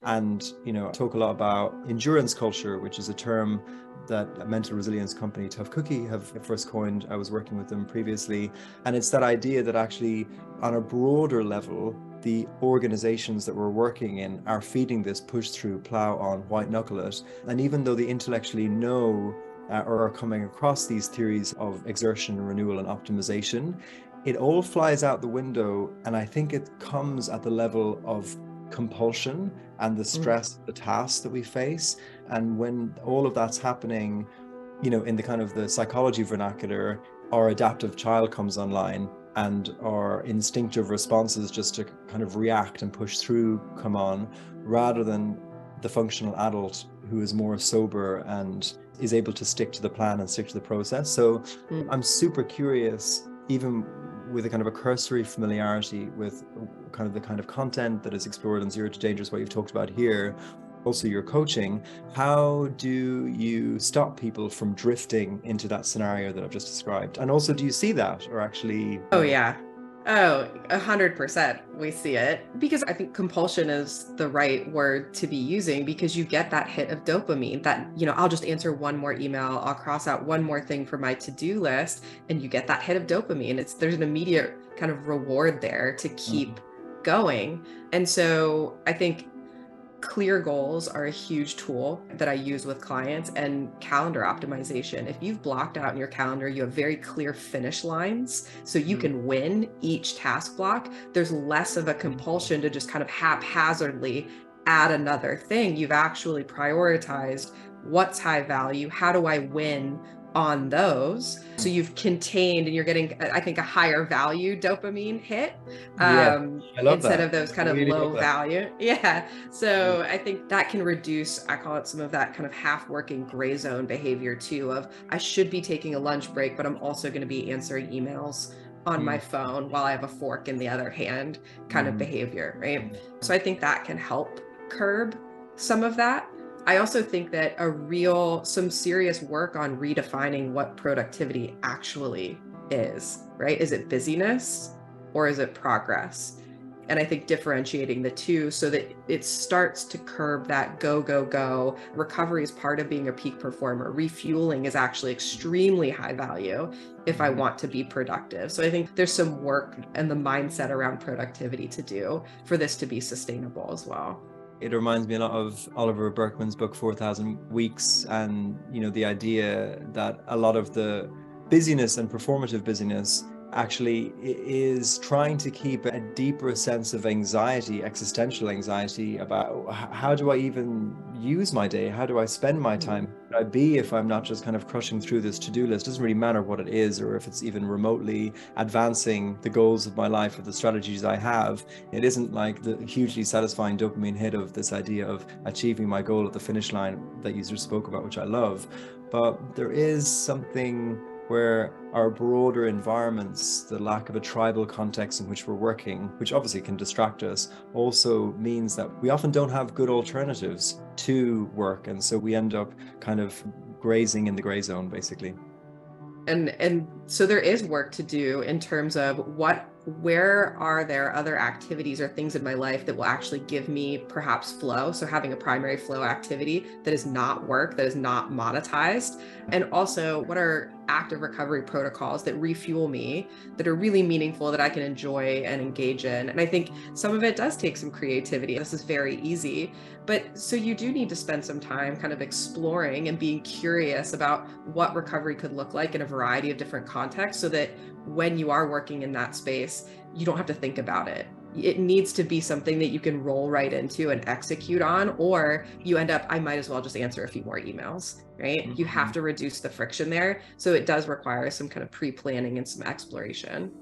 And, talk a lot about endurance culture, which is a term that a mental resilience company, Tough Cookie, have first coined. I was working with them previously. And it's that idea that actually on a broader level, the organizations that we're working in are feeding this push through, plow on, white knuckle it. And even though they intellectually know or are coming across these theories of exertion, renewal, and optimization, it all flies out the window. And I think it comes at the level of compulsion and the stress, the tasks that we face. And when all of that's happening, in the kind of the psychology vernacular, our adaptive child comes online and our instinctive responses just to kind of react and push through come on, rather than the functional adult who is more sober and is able to stick to the plan and stick to the process. So I'm super curious, even with a kind of a cursory familiarity with kind of the kind of content that is explored in Zero to Dangerous, what you've talked about here, also your coaching, how do you stop people from drifting into that scenario that I've just described? And also, do you see that, or actually? Oh, yeah. Oh, 100%. We see it, because I think compulsion is the right word to be using, because you get that hit of dopamine that, I'll just answer one more email, I'll cross out one more thing for my to-do list, and you get that hit of dopamine. There's an immediate kind of reward there to keep going. And so I think clear goals are a huge tool that I use with clients, and calendar optimization. If you've blocked out in your calendar, you have very clear finish lines, so you can win each task block. There's less of a compulsion to just kind of haphazardly add another thing. You've actually prioritized what's high value, how do I win on those. So you've contained, and you're getting, I think, a higher value dopamine hit instead of those kind of low value. Yeah. So I think that can reduce, I call it, some of that kind of half working gray zone behavior too, of I should be taking a lunch break, but I'm also going to be answering emails on my phone while I have a fork in the other hand kind of behavior, right? So I think that can help curb some of that. I also think that some serious work on redefining what productivity actually is, right? Is it busyness or is it progress? And I think differentiating the two so that it starts to curb that go, go, go. Recovery is part of being a peak performer. Refueling is actually extremely high value if I want to be productive. So I think there's some work and the mindset around productivity to do for this to be sustainable as well. It reminds me a lot of Oliver Burkeman's book, 4,000 Weeks, and, the idea that a lot of the busyness and performative busyness actually is trying to keep a deeper sense of anxiety, existential anxiety about how do I even use my day? How do I spend my time? Who would I be if I'm not just kind of crushing through this to-do list? It doesn't really matter what it is, or if it's even remotely advancing the goals of my life or the strategies I have. It isn't like the hugely satisfying dopamine hit of this idea of achieving my goal at the finish line that you just spoke about, which I love. But there is something where our broader environments, the lack of a tribal context in which we're working, which obviously can distract us, also means that we often don't have good alternatives to work. And so we end up kind of grazing in the gray zone, basically. And so there is work to do in terms of where are there other activities or things in my life that will actually give me perhaps flow? So having a primary flow activity that is not work, that is not monetized. And also, what are active recovery protocols that refuel me, that are really meaningful, that I can enjoy and engage in? And I think some of it does take some creativity. This is very easy, but so you do need to spend some time kind of exploring and being curious about what recovery could look like in a variety of different contexts, so that when you are working in that space, you don't have to think about it. It needs to be something that you can roll right into and execute on, or you end up, I might as well just answer a few more emails, right? You have to reduce the friction there. So it does require some kind of pre-planning and some exploration.